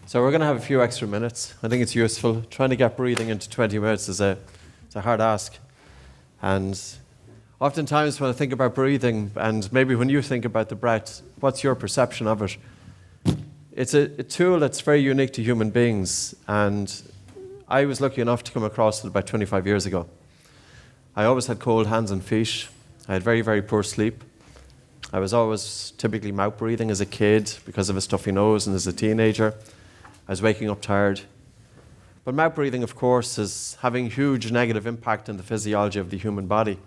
So we're going to have a few extra minutes. I think it's useful. Trying to get breathing into 20 minutes is a hard ask. And oftentimes when I think about breathing, and maybe when you think about the breath, what's your perception of it? It's a tool that's very unique to human beings. And I was lucky enough to come across it about 25 years ago. I always had cold hands and feet. I had very, very poor sleep. I was always typically mouth breathing as a kid because of a stuffy nose, and as a teenager I was waking up tired. But mouth breathing, of course, is having huge negative impact on the physiology of the human body.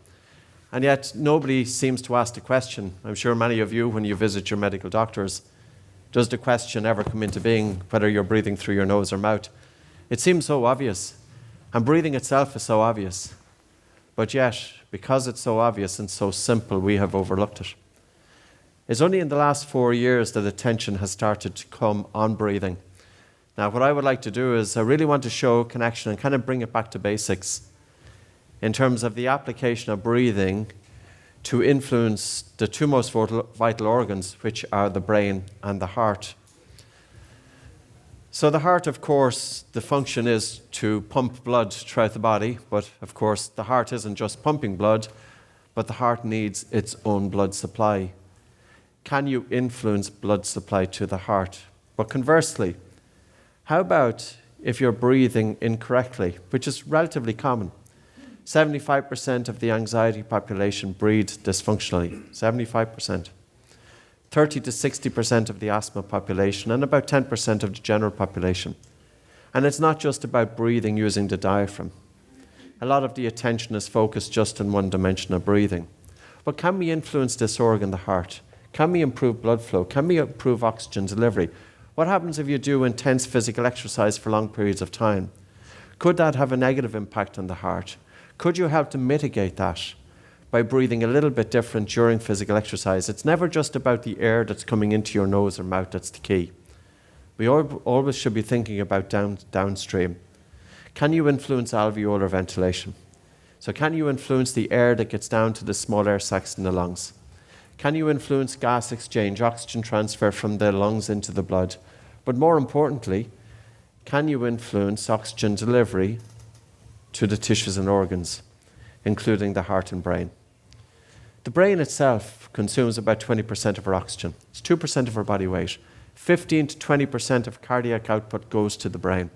And yet nobody seems to ask the question. I'm sure many of you, when you visit your medical doctors, does the question ever come into being whether you're breathing through your nose or mouth? It seems so obvious, and breathing itself is so obvious. But yet, because it's so obvious and so simple, we have overlooked it. It's only in the last 4 years that attention has started to come on breathing. Now, what I would like to do is I really want to show connection and kind of bring it back to basics in terms of the application of breathing to influence the two most vital organs, which are the brain and the heart. So the heart, of course, the function is to pump blood throughout the body, but of course the heart isn't just pumping blood, but the heart needs its own blood supply. Can you influence blood supply to the heart? But conversely, how about if you're breathing incorrectly, which is relatively common? 75% of the anxiety population breathe dysfunctionally, 75%. 30 to 60% of the asthma population, and about 10% of the general population. And it's not just about breathing using the diaphragm. A lot of the attention is focused just on one dimension of breathing. But can we influence this organ, the heart? Can we improve blood flow? Can we improve oxygen delivery? What happens if you do intense physical exercise for long periods of time? Could that have a negative impact on the heart? Could you help to mitigate that by breathing a little bit different during physical exercise? It's never just about the air that's coming into your nose or mouth that's the key. We always should be thinking about downstream. Can you influence alveolar ventilation? So can you influence the air that gets down to the small air sacs in the lungs? Can you influence gas exchange, oxygen transfer from the lungs into the blood? But more importantly, can you influence oxygen delivery to the tissues and organs, including the heart and brain? The brain itself consumes about 20% of our oxygen. It's 2% of our body weight. 15 to 20% of cardiac output goes to the brain.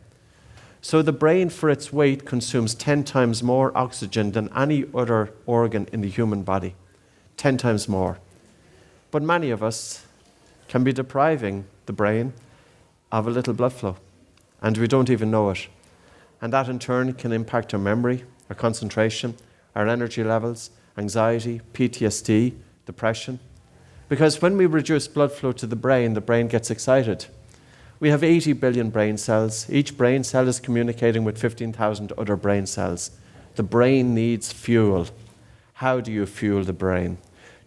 So the brain, for its weight, consumes 10 times more oxygen than any other organ in the human body. 10 times more. But many of us can be depriving the brain of a little blood flow, and we don't even know it. And that in turn can impact our memory, our concentration, our energy levels, anxiety, PTSD, depression. Because when we reduce blood flow to the brain gets excited. We have 80 billion brain cells. Each brain cell is communicating with 15,000 other brain cells. The brain needs fuel. How do you fuel the brain?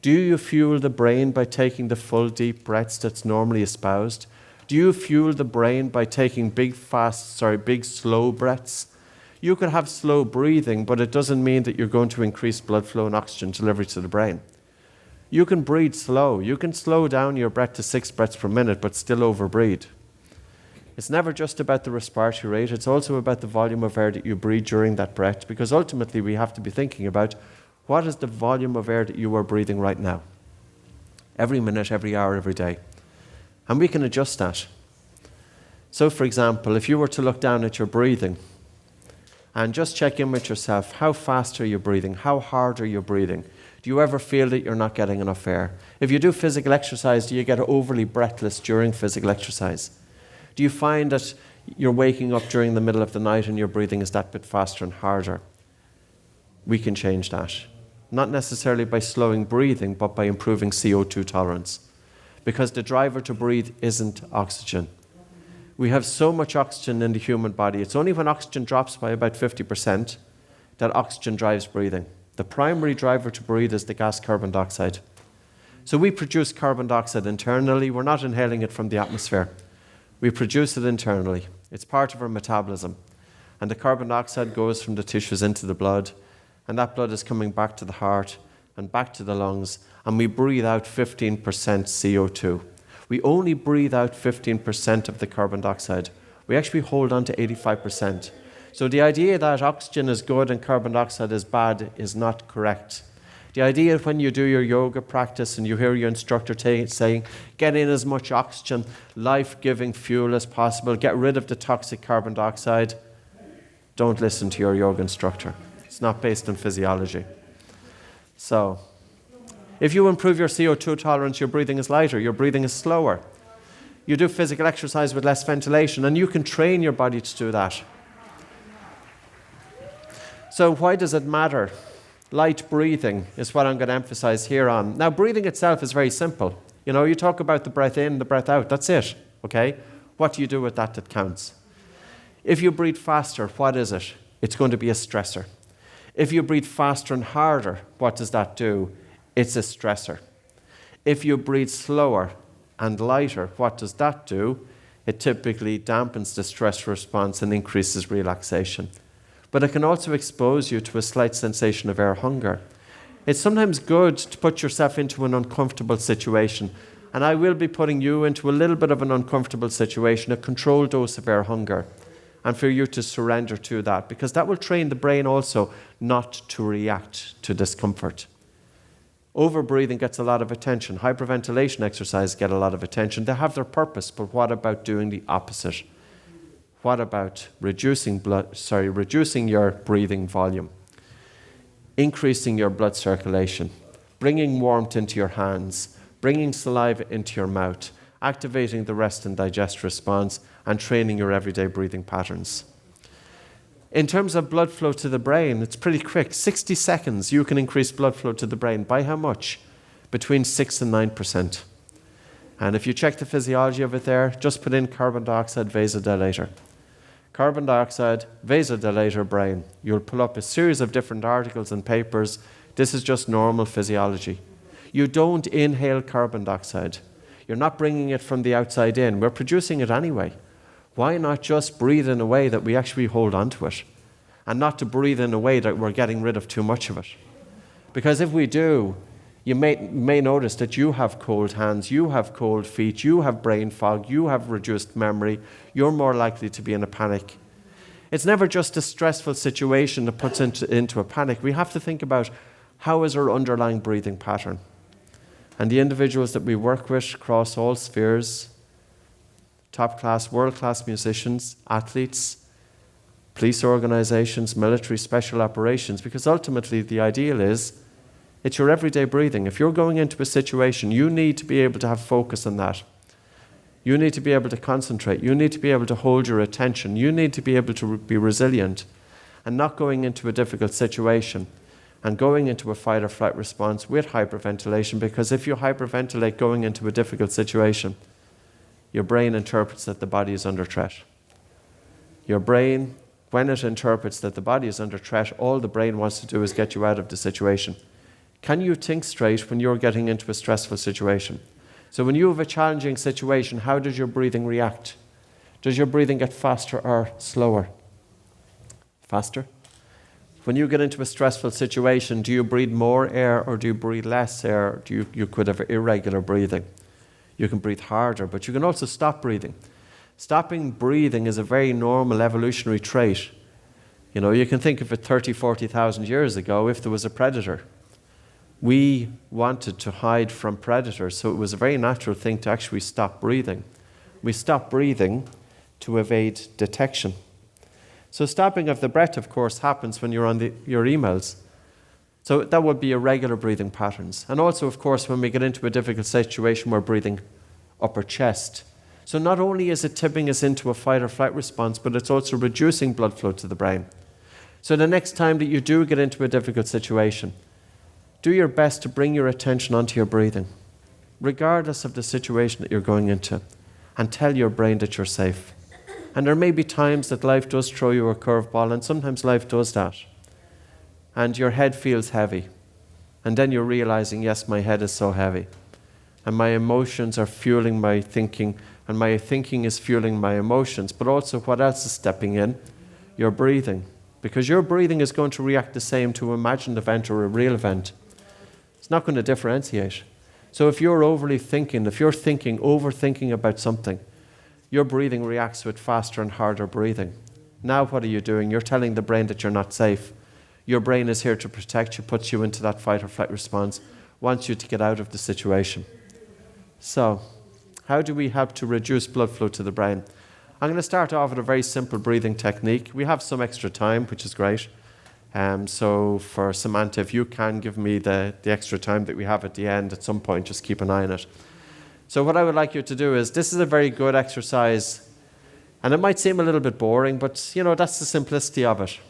Do you fuel the brain by taking the full deep breaths that's normally espoused? Do you fuel the brain by taking big slow breaths? You could have slow breathing, but it doesn't mean that you're going to increase blood flow and oxygen delivery to the brain. You can breathe slow. You can slow down your breath to 6 breaths per minute, but still overbreathe. It's never just about the respiratory rate. It's also about the volume of air that you breathe during that breath, because ultimately we have to be thinking about what is the volume of air that you are breathing right now? Every minute, every hour, every day. And we can adjust that. So, for example, if you were to look down at your breathing and just check in with yourself, how fast are you breathing? How hard are you breathing? Do you ever feel that you're not getting enough air? If you do physical exercise, do you get overly breathless during physical exercise? Do you find that you're waking up during the middle of the night and your breathing is that bit faster and harder? We can change that. Not necessarily by slowing breathing, but by improving CO2 tolerance. Because the driver to breathe isn't oxygen. We have so much oxygen in the human body. It's only when oxygen drops by about 50% that oxygen drives breathing. The primary driver to breathe is the gas carbon dioxide. So we produce carbon dioxide internally. We're not inhaling it from the atmosphere. We produce it internally. It's part of our metabolism. And the carbon dioxide goes from the tissues into the blood, and that blood is coming back to the heart and back to the lungs, and we breathe out 15% CO2. we only breathe out 15% of the carbon dioxide. We actually hold on to 85%. So the idea that oxygen is good and carbon dioxide is bad is not correct. The idea when you do your yoga practice and you hear your instructor saying, get in as much oxygen, life-giving fuel as possible, get rid of the toxic carbon dioxide, don't listen to your yoga instructor. It's not based on physiology. So, if you improve your CO2 tolerance, your breathing is lighter, your breathing is slower. You do physical exercise with less ventilation, and you can train your body to do that. So why does it matter? Light breathing is what I'm going to emphasize here on. Now, breathing itself is very simple. You talk about the breath in, the breath out, that's it, okay? What do you do with that counts? If you breathe faster, what is it? It's going to be a stressor. If you breathe faster and harder, what does that do? It's a stressor. If you breathe slower and lighter, what does that do? It typically dampens the stress response and increases relaxation. But it can also expose you to a slight sensation of air hunger. It's sometimes good to put yourself into an uncomfortable situation, and I will be putting you into a little bit of an uncomfortable situation, a controlled dose of air hunger, and for you to surrender to that, because that will train the brain also not to react to discomfort. Overbreathing gets a lot of attention. Hyperventilation exercises get a lot of attention. They have their purpose, but what about doing the opposite? What about reducing your breathing volume, increasing your blood circulation, bringing warmth into your hands, bringing saliva into your mouth, activating the rest and digest response, and training your everyday breathing patterns. In terms of blood flow to the brain, it's pretty quick. 60 seconds, you can increase blood flow to the brain. By how much? Between 6 and 9%. And if you check the physiology of it there, just put in carbon dioxide vasodilator. Carbon dioxide, vasodilator, brain. You'll pull up a series of different articles and papers. This is just normal physiology. You don't inhale carbon dioxide. You're not bringing it from the outside in. We're producing it anyway. Why not just breathe in a way that we actually hold on to it? And not to breathe in a way that we're getting rid of too much of it. Because if we do, you may notice that you have cold hands, you have cold feet, you have brain fog, you have reduced memory, you're more likely to be in a panic. It's never just a stressful situation that puts into a panic. We have to think about how is our underlying breathing pattern. And the individuals that we work with across all spheres, top-class, world-class musicians, athletes, police organizations, military special operations, because ultimately the ideal is it's your everyday breathing. If you're going into a situation, you need to be able to have focus on that. You need to be able to concentrate. You need to be able to hold your attention. You need to be able to be resilient and not going into a difficult situation and going into a fight or flight response with hyperventilation, because if you hyperventilate going into a difficult situation, your brain interprets that the body is under threat. Your brain, when it interprets that the body is under threat, all the brain wants to do is get you out of the situation. Can you think straight when you're getting into a stressful situation? So when you have a challenging situation, how does your breathing react? Does your breathing get faster or slower? Faster? When you get into a stressful situation, do you breathe more air or do you breathe less air? You could have irregular breathing. You can breathe harder, but you can also stop breathing. Stopping breathing is a very normal evolutionary trait. You can think of it 30, 40,000 years ago if there was a predator. We wanted to hide from predators, so it was a very natural thing to actually stop breathing. We stop breathing to evade detection. So stopping of the breath, of course, happens when you're on your emails. So that would be irregular breathing patterns. And also, of course, when we get into a difficult situation, we're breathing upper chest. So not only is it tipping us into a fight or flight response, but it's also reducing blood flow to the brain. So the next time that you do get into a difficult situation, do your best to bring your attention onto your breathing, regardless of the situation that you're going into, and tell your brain that you're safe. And there may be times that life does throw you a curveball, and sometimes life does that. And your head feels heavy. And then you're realizing, yes, my head is so heavy. And my emotions are fueling my thinking, and my thinking is fueling my emotions. But also, what else is stepping in? Your breathing. Because your breathing is going to react the same to an imagined event or a real event. It's not going to differentiate. So if you're overly thinking, if you're overthinking about something, your breathing reacts with faster and harder breathing. Now what are you doing? You're telling the brain that you're not safe. Your brain is here to protect you, puts you into that fight or flight response, wants you to get out of the situation. So, how do we help to reduce blood flow to the brain? I'm going to start off with a very simple breathing technique. We have some extra time, which is great. So for Samantha, if you can give me the extra time that we have at the end at some point, just keep an eye on it. So what I would like you to do is, this is a very good exercise, and it might seem a little bit boring, but that's the simplicity of it.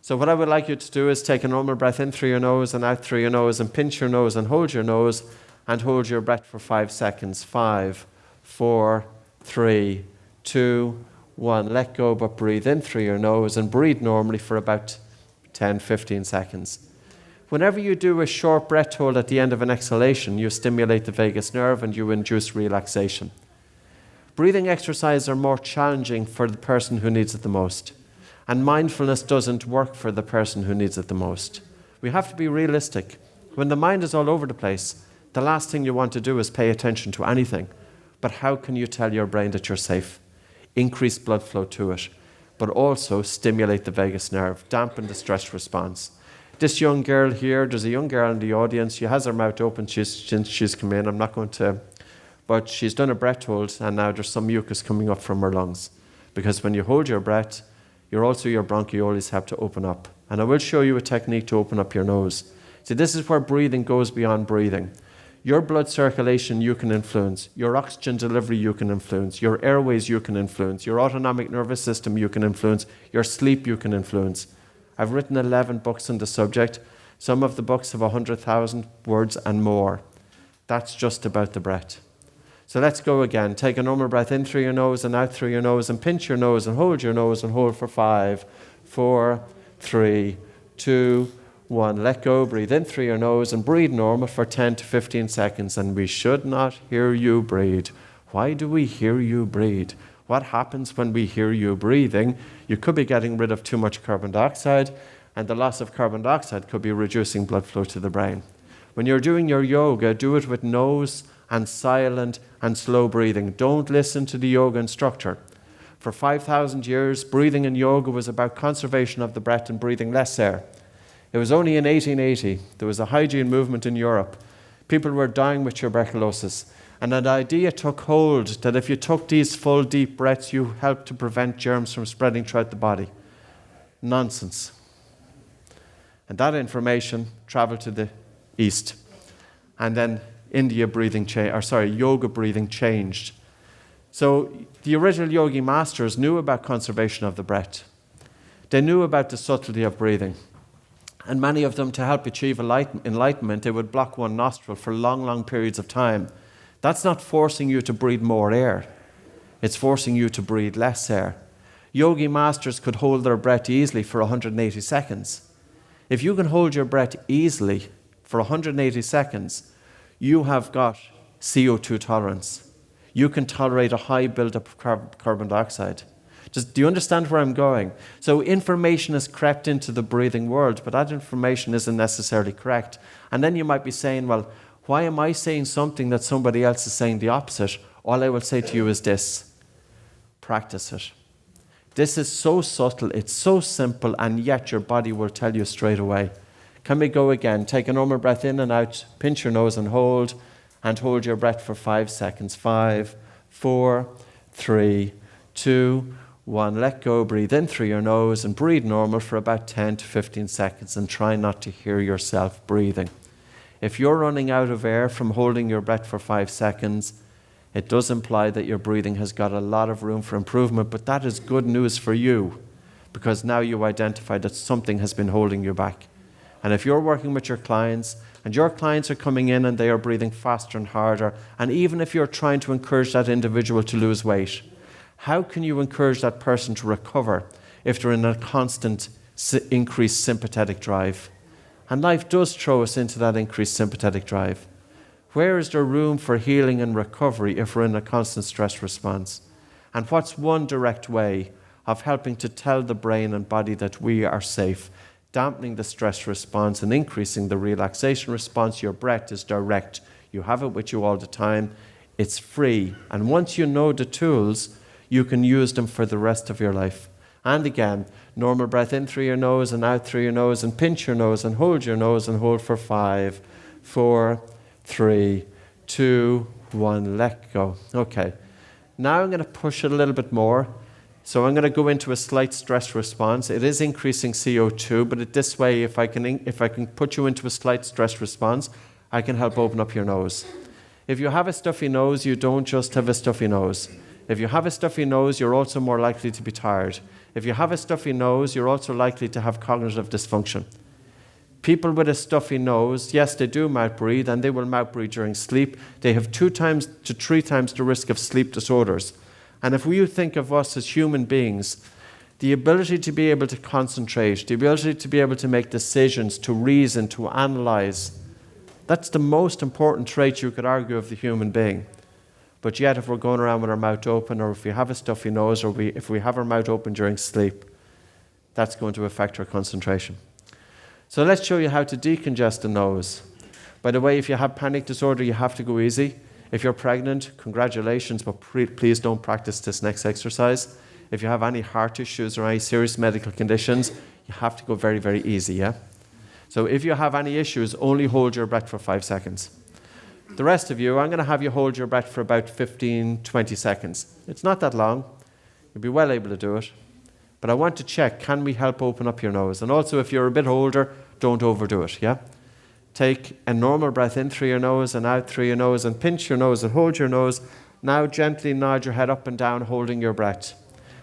So what I would like you to do is take a normal breath in through your nose and out through your nose, and pinch your nose and hold your nose, and hold your breath for 5 seconds. 5, 4, 3, 2, 1. Let go, but breathe in through your nose and breathe normally for about 10, 15 seconds. Whenever you do a short breath hold at the end of an exhalation, you stimulate the vagus nerve and you induce relaxation. Breathing exercises are more challenging for the person who needs it the most. And mindfulness doesn't work for the person who needs it the most. We have to be realistic. When the mind is all over the place, the last thing you want to do is pay attention to anything. But how can you tell your brain that you're safe? Increase blood flow to it, but also stimulate the vagus nerve, dampen the stress response. This young girl here, there's a young girl in the audience, she has her mouth open since she's come in. I'm not going to, but she's done a breath hold, and now there's some mucus coming up from her lungs. Because when you hold your breath, your bronchioles have to open up. And I will show you a technique to open up your nose. See, this is where breathing goes beyond breathing. Your blood circulation you can influence. Your oxygen delivery you can influence. Your airways you can influence. Your autonomic nervous system you can influence. Your sleep you can influence. I've written 11 books on the subject. Some of the books have 100,000 words and more. That's just about the breath. So let's go again. Take a normal breath in through your nose and out through your nose, and pinch your nose and hold for 5, 4, 3, 2, 1. Let go, breathe in through your nose and breathe normal for 10 to 15 seconds. And we should not hear you breathe. Why do we hear you breathe? What happens when we hear you breathing? You could be getting rid of too much carbon dioxide, and the loss of carbon dioxide could be reducing blood flow to the brain. When you're doing your yoga, do it with nose and silent and slow breathing. Don't listen to the yoga instructor. For 5,000 years, breathing in yoga was about conservation of the breath and breathing less air. It was only in 1880, there was a hygiene movement in Europe. People were dying with tuberculosis. And an idea took hold that if you took these full, deep breaths, you helped to prevent germs from spreading throughout the body. Nonsense. And that information traveled to the east. And then yoga breathing changed. So the original yogi masters knew about conservation of the breath. They knew about the subtlety of breathing. And many of them, to help achieve enlightenment, they would block one nostril for long, long periods of time. That's not forcing you to breathe more air. It's forcing you to breathe less air. Yogi masters could hold their breath easily for 180 seconds. If you can hold your breath easily for 180 seconds, you have got CO2 tolerance. You can tolerate a high buildup of carbon dioxide. Do you understand where I'm going? So information has crept into the breathing world, but that information isn't necessarily correct. And then you might be saying, well, why am I saying something that somebody else is saying the opposite? All I will say to you is this: practice it. This is so subtle, it's so simple, and yet your body will tell you straight away. Can we go again? Take a normal breath in and out, pinch your nose and hold your breath for 5 seconds. 5, 4, 3, 2, 1. Let go, breathe in through your nose and breathe normal for about 10 to 15 seconds, and try not to hear yourself breathing. If you're running out of air from holding your breath for 5 seconds, it does imply that your breathing has got a lot of room for improvement, but that is good news for you, because now you identify that something has been holding you back. And if you're working with your clients, and your clients are coming in and they are breathing faster and harder, and even if you're trying to encourage that individual to lose weight, how can you encourage that person to recover if they're in a constant increased sympathetic drive? And life does throw us into that increased sympathetic drive. Where is there room for healing and recovery if we're in a constant stress response? And what's one direct way of helping to tell the brain and body that we are safe, dampening the stress response and increasing the relaxation response? Your breath is direct. You have it with you all the time. It's free. And once you know the tools, you can use them for the rest of your life. And again, normal breath in through your nose and out through your nose, and pinch your nose and hold your nose and hold for 5, 4, 3, 2, 1. Let go. Okay. Now I'm going to push it a little bit more. So I'm going to go into a slight stress response. It is increasing CO2, but this way, if I can put you into a slight stress response, I can help open up your nose. If you have a stuffy nose, you don't just have a stuffy nose. If you have a stuffy nose, you're also more likely to be tired. If you have a stuffy nose, you're also likely to have cognitive dysfunction. People with a stuffy nose, yes, they do mouth breathe, and they will mouth breathe during sleep. They have 2 times to 3 times the risk of sleep disorders. And if we think of us as human beings, the ability to be able to concentrate, the ability to be able to make decisions, to reason, to analyze, that's the most important trait you could argue of the human being. But yet, if we're going around with our mouth open, or if we have a stuffy nose, or if we have our mouth open during sleep, that's going to affect our concentration. So let's show you how to decongest the nose. By the way, if you have panic disorder, you have to go easy. If you're pregnant, congratulations, but please don't practice this next exercise. If you have any heart issues or any serious medical conditions, you have to go very, very easy, yeah? So if you have any issues, only hold your breath for 5 seconds. The rest of you, I'm going to have you hold your breath for about 15, 20 seconds. It's not that long. You'll be well able to do it. But I want to check, can we help open up your nose? And also, if you're a bit older, don't overdo it, yeah? Take a normal breath in through your nose and out through your nose, and pinch your nose and hold your nose. Now gently nod your head up and down, holding your breath.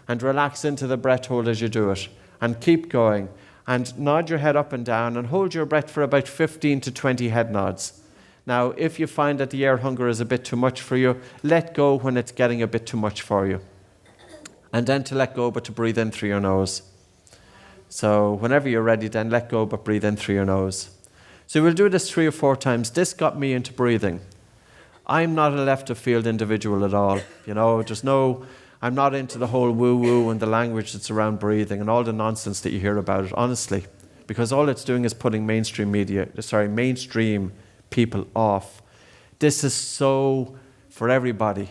And relax into the breath hold as you do it. And keep going. And nod your head up and down and hold your breath for about 15 to 20 head nods. Now, if you find that the air hunger is a bit too much for you, let go when it's getting a bit too much for you. And then to let go, but to breathe in through your nose. So whenever you're ready, then let go, but breathe in through your nose. So we'll do this 3 or 4 times. This got me into breathing. I'm not a left of field individual at all. You know, I'm not into the whole woo-woo and the language that's around breathing and all the nonsense that you hear about it, honestly. Because all it's doing is putting mainstream people off. This is so for everybody.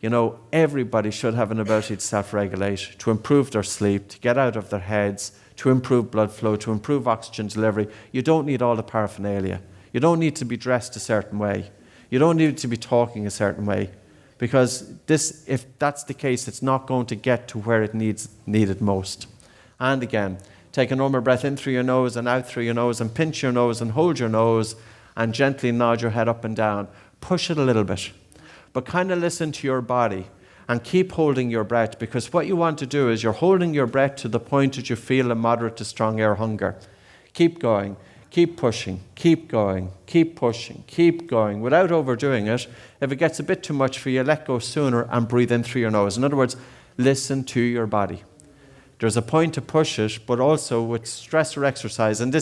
You know, everybody should have an ability to self-regulate, to improve their sleep, to get out of their heads, to improve blood flow, to improve oxygen delivery. You don't need all the paraphernalia. You don't need to be dressed a certain way. You don't need to be talking a certain way. Because if that's the case, it's not going to get to where it needed most. And again, take a normal breath in through your nose and out through your nose, and pinch your nose and hold your nose, and gently nod your head up and down. Push it a little bit. But kind of listen to your body and keep holding your breath, because what you want to do is you're holding your breath to the point that you feel a moderate to strong air hunger. Keep going, keep pushing, keep going, keep pushing, keep going without overdoing it. If it gets a bit too much for you, let go sooner and breathe in through your nose. In other words, listen to your body. There's a point to push it, but also with stress or exercise, and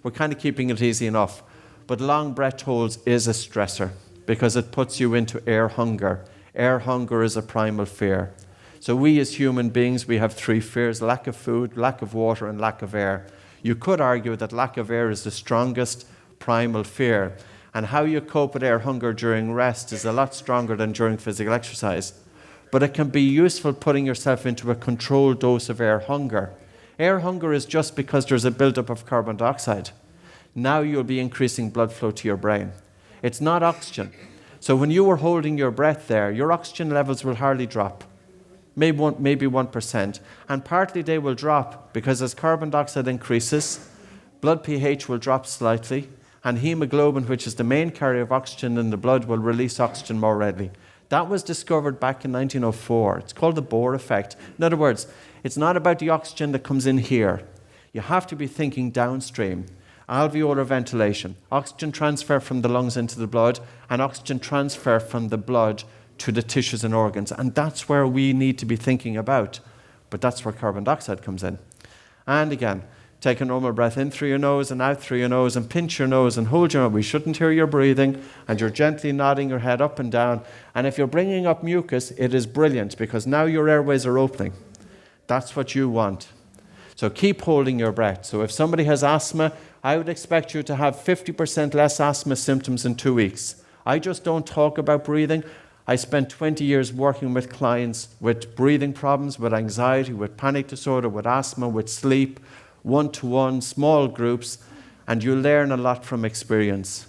we're kind of keeping it easy enough, but long breath holds is a stressor because it puts you into air hunger. Air hunger is a primal fear. So we as human beings, we have 3 fears: lack of food, lack of water, and lack of air. You could argue that lack of air is the strongest primal fear. And how you cope with air hunger during rest is a lot stronger than during physical exercise. But it can be useful putting yourself into a controlled dose of air hunger. Air hunger is just because there's a buildup of carbon dioxide. Now you'll be increasing blood flow to your brain. It's not oxygen. So when you were holding your breath there, your oxygen levels will hardly drop. Maybe 1%. And partly they will drop because as carbon dioxide increases, blood pH will drop slightly, and hemoglobin, which is the main carrier of oxygen in the blood, will release oxygen more readily. That was discovered back in 1904. It's called the Bohr effect. In other words, it's not about the oxygen that comes in here. You have to be thinking downstream. Alveolar ventilation, oxygen transfer from the lungs into the blood, and oxygen transfer from the blood to the tissues and organs. And that's where we need to be thinking about. But that's where carbon dioxide comes in. And again, take a normal breath in through your nose and out through your nose, and pinch your nose and hold your nose. We shouldn't hear your breathing, and you're gently nodding your head up and down. And if you're bringing up mucus, it is brilliant because now your airways are opening. That's what you want. So keep holding your breath. So if somebody has asthma, I would expect you to have 50% less asthma symptoms in 2 weeks. I just don't talk about breathing. I spent 20 years working with clients with breathing problems, with anxiety, with panic disorder, with asthma, with sleep, one-to-one, small groups, and you learn a lot from experience.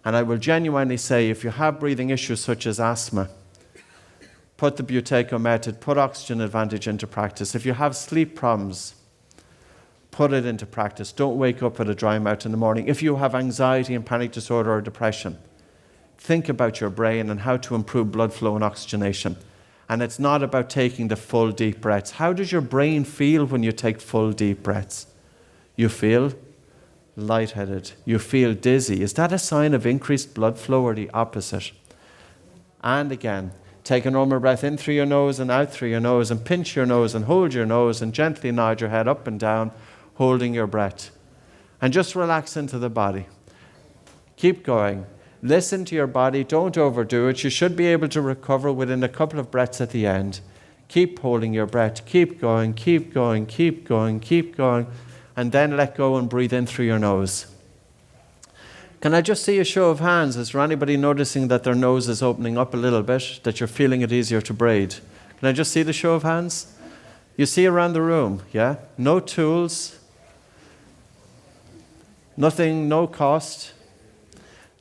And I will genuinely say, if you have breathing issues such as asthma, put the Buteyko method, put Oxygen Advantage into practice. If you have sleep problems, put it into practice. Don't wake up with a dry mouth in the morning. If you have anxiety and panic disorder or depression, think about your brain and how to improve blood flow and oxygenation. And it's not about taking the full deep breaths. How does your brain feel when you take full deep breaths? You feel lightheaded. You feel dizzy. Is that a sign of increased blood flow or the opposite? And again, take a normal breath in through your nose and out through your nose, and pinch your nose and hold your nose and gently nod your head up and down, holding your breath. And just relax into the body. Keep going. Listen to your body. Don't overdo it. You should be able to recover within a couple of breaths at the end. Keep holding your breath. Keep going, keep going, keep going, keep going. And then let go and breathe in through your nose. Can I just see a show of hands? Is there anybody noticing that their nose is opening up a little bit, that you're feeling it easier to breathe? Can I just see the show of hands? You see around the room, yeah? No tools. Nothing, no cost.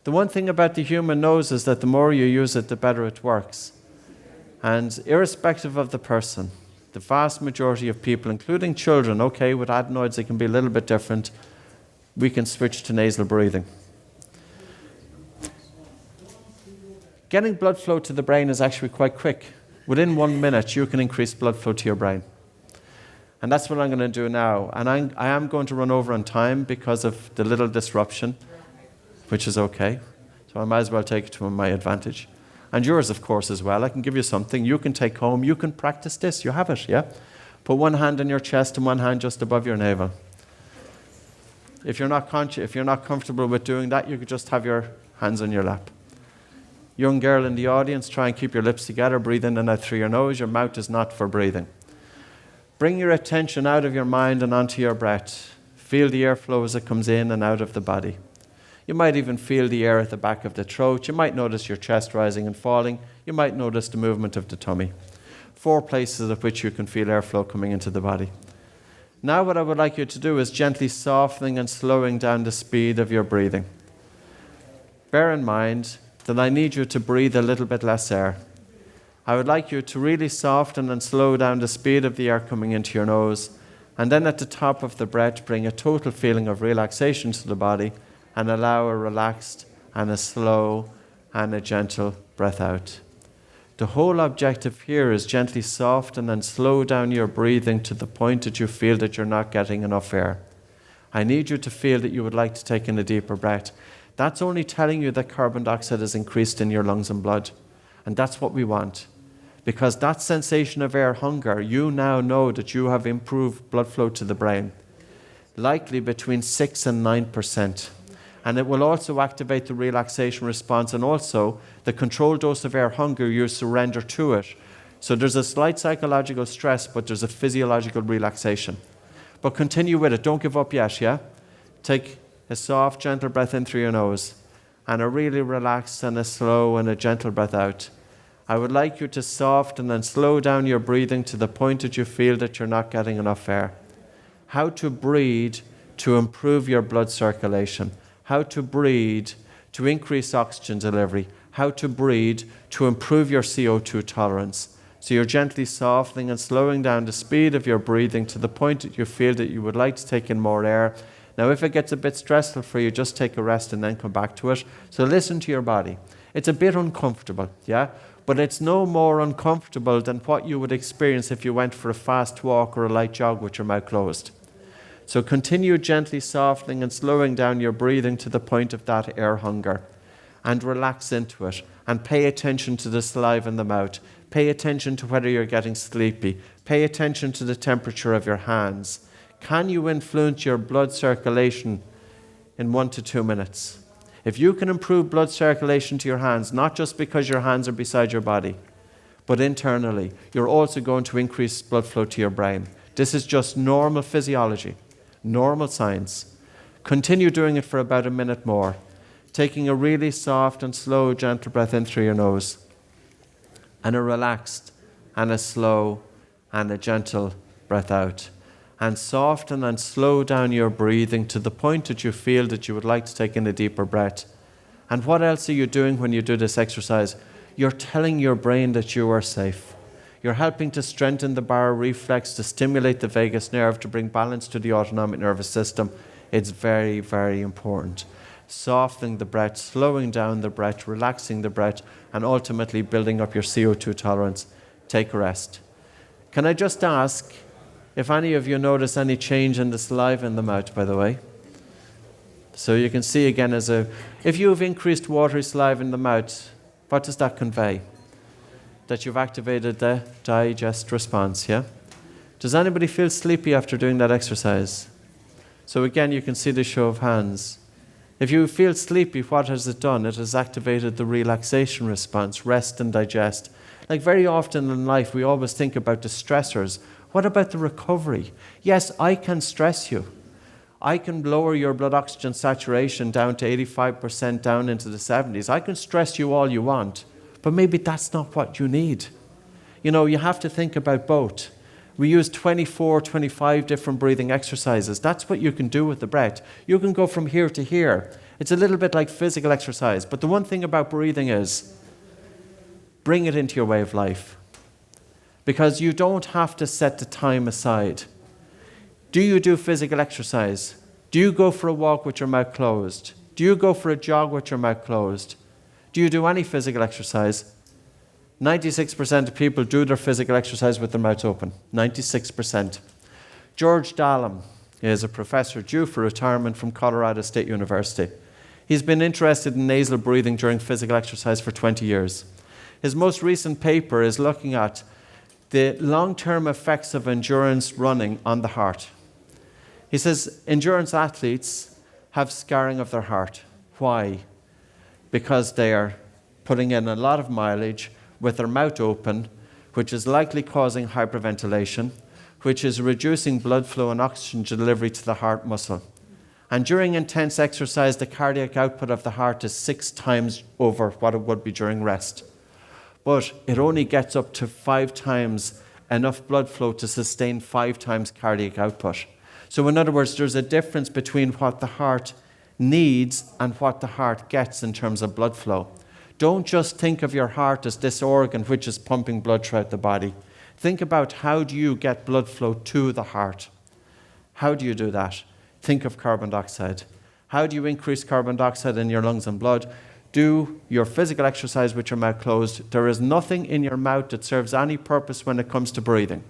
The one thing about the human nose is that the more you use it, the better it works. And irrespective of the person, the vast majority of people, including children, okay, with adenoids, it can be a little bit different. We can switch to nasal breathing. Getting blood flow to the brain is actually quite quick. Within 1 minute, you can increase blood flow to your brain. And that's what I'm going to do now. And I am going to run over on time because of the little disruption, which is okay. So I might as well take it to my advantage. And yours, of course, as well. I can give you something you can take home. You can practice this. You have it, yeah? Put one hand on your chest and one hand just above your navel. If you're not comfortable with doing that, you could just have your hands on your lap. Young girl in the audience, try and keep your lips together. Breathe in and out through your nose. Your mouth is not for breathing. Bring your attention out of your mind and onto your breath. Feel the airflow as it comes in and out of the body. You might even feel the air at the back of the throat. You might notice your chest rising and falling. You might notice the movement of the tummy. 4 places at which you can feel airflow coming into the body. Now what I would like you to do is gently softening and slowing down the speed of your breathing. Bear in mind that I need you to breathe a little bit less air. I would like you to really soften and slow down the speed of the air coming into your nose, and then at the top of the breath, bring a total feeling of relaxation to the body and allow a relaxed and a slow and a gentle breath out. The whole objective here is gently soften and slow down your breathing to the point that you feel that you're not getting enough air. I need you to feel that you would like to take in a deeper breath. That's only telling you that carbon dioxide has increased in your lungs and blood. And that's what we want. Because that sensation of air hunger, you now know that you have improved blood flow to the brain. Likely between 6 and 9%. And it will also activate the relaxation response and also the controlled dose of air hunger, you surrender to it. So there's a slight psychological stress, but there's a physiological relaxation. But continue with it. Don't give up yet, yeah? Take a soft, gentle breath in through your nose and a really relaxed and a slow and a gentle breath out. I would like you to soften and slow down your breathing to the point that you feel that you're not getting enough air. How to breathe to improve your blood circulation. How to breathe to increase oxygen delivery. How to breathe to improve your CO2 tolerance. So you're gently softening and slowing down the speed of your breathing to the point that you feel that you would like to take in more air. Now, if it gets a bit stressful for you, just take a rest and then come back to it. So listen to your body. It's a bit uncomfortable, yeah? But it's no more uncomfortable than what you would experience if you went for a fast walk or a light jog with your mouth closed. So continue gently softening and slowing down your breathing to the point of that air hunger. And relax into it. And pay attention to the saliva in the mouth. Pay attention to whether you're getting sleepy. Pay attention to the temperature of your hands. Can you influence your blood circulation in 1 to 2 minutes? If you can improve blood circulation to your hands, not just because your hands are beside your body, but internally, you're also going to increase blood flow to your brain. This is just normal physiology, normal science. Continue doing it for about a minute more. taking a really soft and slow, gentle breath in through your nose, and a relaxed and a slow and a gentle breath out. And soften and slow down your breathing to the point that you feel that you would like to take in a deeper breath. And what else are you doing when you do this exercise? You're telling your brain that you are safe. You're helping to strengthen the baroreflex, to stimulate the vagus nerve, to bring balance to the autonomic nervous system. It's very, very important. Softening the breath, slowing down the breath, relaxing the breath, and ultimately building up your CO2 tolerance. Take a rest. Can I just ask if any of you notice any change in the saliva in the mouth, by the way? So you can see again, if you have increased watery saliva in the mouth, what does that convey? That you've activated the digest response, yeah? Does anybody feel sleepy after doing that exercise? So again, you can see the show of hands. If you feel sleepy, what has it done? It has activated the relaxation response, rest and digest. Like very often in life, we always think about the stressors. What about the recovery? Yes, I can stress you. I can lower your blood oxygen saturation down to 85%, down into the 70s. I can stress you all you want, but maybe that's not what you need. You know, you have to think about both. We use 24, 25 different breathing exercises. That's what you can do with the breath. You can go from here to here. It's a little bit like physical exercise, but the one thing about breathing is bring it into your way of life. Because you don't have to set the time aside. Do you do physical exercise? Do you go for a walk with your mouth closed? Do you go for a jog with your mouth closed? Do you do any physical exercise? 96% of people do their physical exercise with their mouth open. 96%. George Dallam is a professor due for retirement from Colorado State University. He's been interested in nasal breathing during physical exercise for 20 years. His most recent paper is looking at the long-term effects of endurance running on the heart. He says endurance athletes have scarring of their heart. Why? Because they are putting in a lot of mileage with their mouth open, which is likely causing hyperventilation, which is reducing blood flow and oxygen delivery to the heart muscle. And during intense exercise, the cardiac output of the heart is 6 times over what it would be during rest. But it only gets up to 5 times enough blood flow to sustain 5 times cardiac output. So in other words, there's a difference between what the heart needs and what the heart gets in terms of blood flow. Don't just think of your heart as this organ which is pumping blood throughout the body. Think about how do you get blood flow to the heart? How do you do that? Think of carbon dioxide. How do you increase carbon dioxide in your lungs and blood? Do your physical exercise with your mouth closed. There is nothing in your mouth that serves any purpose when it comes to breathing.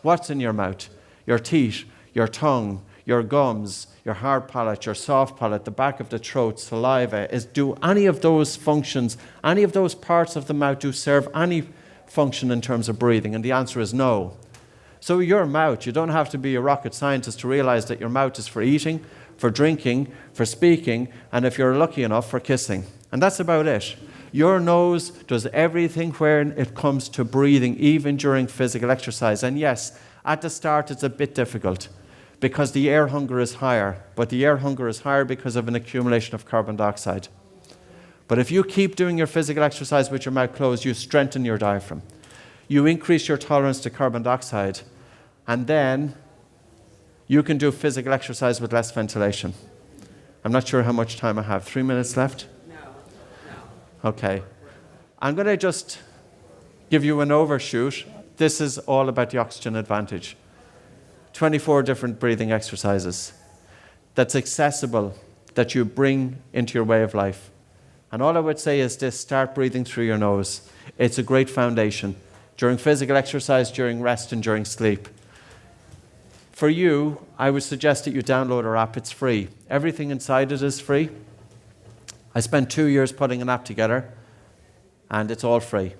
What's in your mouth? Your teeth, your tongue, your gums, your hard palate, your soft palate, the back of the throat, saliva. Do any of those functions, any of those parts of the mouth do serve any function in terms of breathing? And the answer is no. So your mouth, you don't have to be a rocket scientist to realize that your mouth is for eating, for drinking, for speaking, and if you're lucky enough, for kissing. And that's about it. Your nose does everything when it comes to breathing, even during physical exercise. And yes, at the start it's a bit difficult because the air hunger is higher. But the air hunger is higher because of an accumulation of carbon dioxide. But if you keep doing your physical exercise with your mouth closed, you strengthen your diaphragm. You increase your tolerance to carbon dioxide. And then you can do physical exercise with less ventilation. I'm not sure how much time I have. 3 minutes left? No. Okay. I'm going to just give you an overshoot. This is all about the oxygen advantage. 24 different breathing exercises that's accessible, that you bring into your way of life. And all I would say is this: start breathing through your nose. It's a great foundation during physical exercise, during rest, and during sleep. For you, I would suggest that you download our app. It's free. Everything inside it is free. I spent 2 years putting an app together, and it's all free.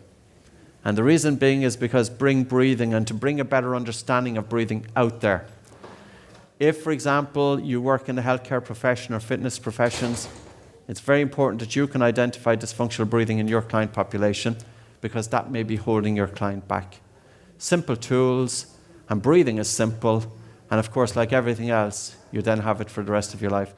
And the reason being is because bring breathing and to bring a better understanding of breathing out there. If, for example, you work in the healthcare profession or fitness professions, it's very important that you can identify dysfunctional breathing in your client population, because that may be holding your client back. Simple tools, and breathing is simple. And of course, like everything else, you then have it for the rest of your life.